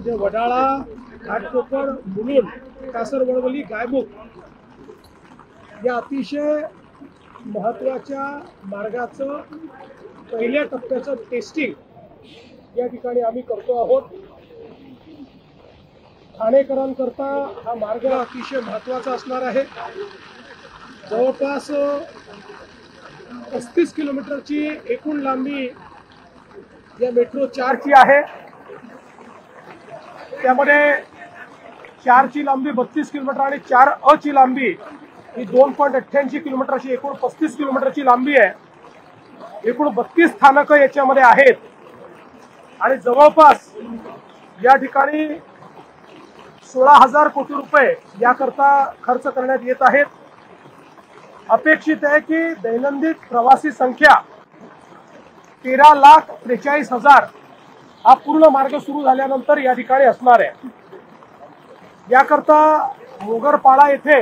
म्हणजे वडाळा घाटकोपर मुलुंड कासरवडवली गायमुख या अतिशय महत्त्वाच्या मार्गाचं पहिल्या टप्प्याचं टेस्टिंग या ठिकाणी आम्ही करतो आहोत। ठाणेकरांकरता हा मार्ग अतिशय महत्त्वाचा असणार आहे। जवळपास 35 किलोमीटरची एकूण लांबी या मेट्रो 4 ची आहे। त्यामध्ये 4 ची लांबी 32 किलोमीटर आणि 4A ची लांबी ही 2.88 किलोमीटरची एकूण 35 किलोमीटरची लांबी आहे। एकूण 32 स्थानकं याच्यामध्ये आहेत आणि जवळपास या ठिकाणी 16,000 कोटी रुपये याकरता खर्च करण्यात येत आहेत। अपेक्षित आहे की दैनंदिन प्रवासी संख्या 13,43,000 हा पूर्ण मार्ग सुरू झाल्यानंतर या ठिकाणी असणार आहे। याकरता मोगरपाडा येथे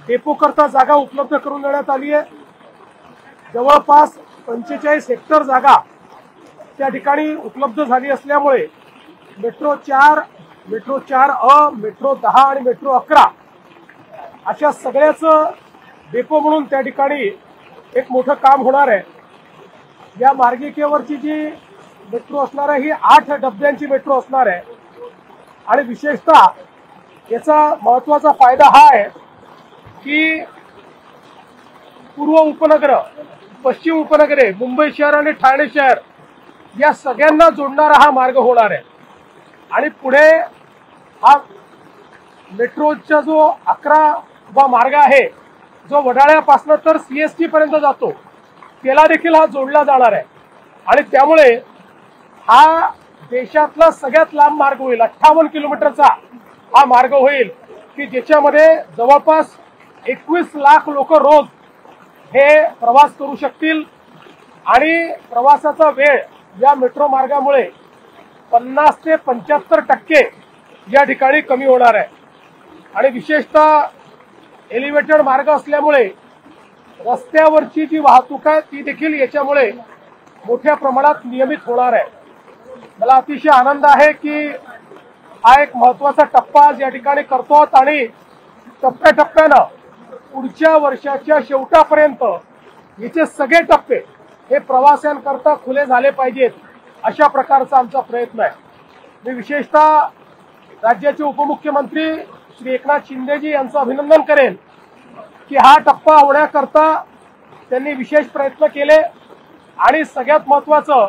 डेपो करता जागा उपलब्ध करून देण्यात आली आहे। जवळपास 45 हेक्टर जागा त्या ठिकाणी उपलब्ध झाली असल्यामुळे मेट्रो 4, मेट्रो 4A, मेट्रो 10 आणि मेट्रो 11 अशा सगळ्याच डेपो म्हणून त्या ठिकाणी एक मोठं काम होणार आहे। या मार्गिकेवरची जी मेट्रो असणार आहे ही 8 डब्यांची मेट्रो असणार आहे आणि विशेषतः याचा महत्त्वाचा फायदा हा आहे की पूर्व उपनगर, पश्चिम उपनगरे, मुंबई शहर आणि ठाणे शहर या सगळ्यांना जोडणारा हा मार्ग होणार आहे। आणि पुढे हा मेट्रोचा जो 11वा मार्ग आहे जो वडाळ्यापासून तर CST पर्यंत जातो त्याला देखील हा जोडला जाणार आहे आणि त्यामुळे हा देशातला सगळ्यात लांब मार्ग होईल। 58 किलोमीटरचा हा मार्ग होईल की ज्याच्यामध्ये जवळपास 21 लाख लोक रोज हे प्रवास करू शकतील आणि प्रवासाचा वेळ या मेट्रो मार्गामुळे 50 ते 75% या ठिकाणी कमी होणार आहे। आणि विशेषतः एलिव्हेटेड मार्ग असल्यामुळे रस्त्यावरची जी वाहतूक आहे ती देखील याच्यामुळे मोठ्या प्रमाणात नियमित होणार आहे। मला अतिशय आनंद आहे की हा एक महत्त्वाचा टप्पा आज या ठिकाणी करतो आहोत आणि टप्प्याटप्प्यानं पुढच्या वर्षाच्या शेवटापर्यंत याचे सगळे टप्पे हे प्रवाशांकरता खुले झाले पाहिजेत अशा प्रकारचा आमचा प्रयत्न आहे। मी विशेषतः राज्याचे उपमुख्यमंत्री श्री एकनाथ शिंदेजी यांचं अभिनंदन करेन की हा टप्पा होण्याकरता त्यांनी विशेष प्रयत्न केले आणि सगळ्यात महत्त्वाचं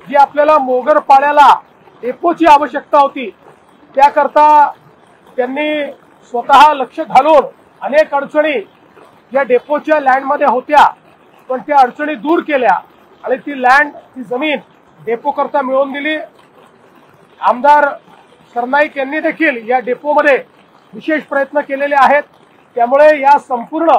जी आपल्याला मोगरपाड्याला डेपोची आवश्यकता होती त्याकरता त्यांनी स्वतः लक्ष घालून अनेक अडचणी या डेपोच्या लँडमध्ये होत्या पण त्या अडचणी दूर केल्या आणि ती लँड, ती जमीन डेपो करता मिळवून दिली। आमदार सरनाईक यांनी देखील या डेपोमध्ये विशेष प्रयत्न केलेले आहेत। त्यामुळे या संपूर्ण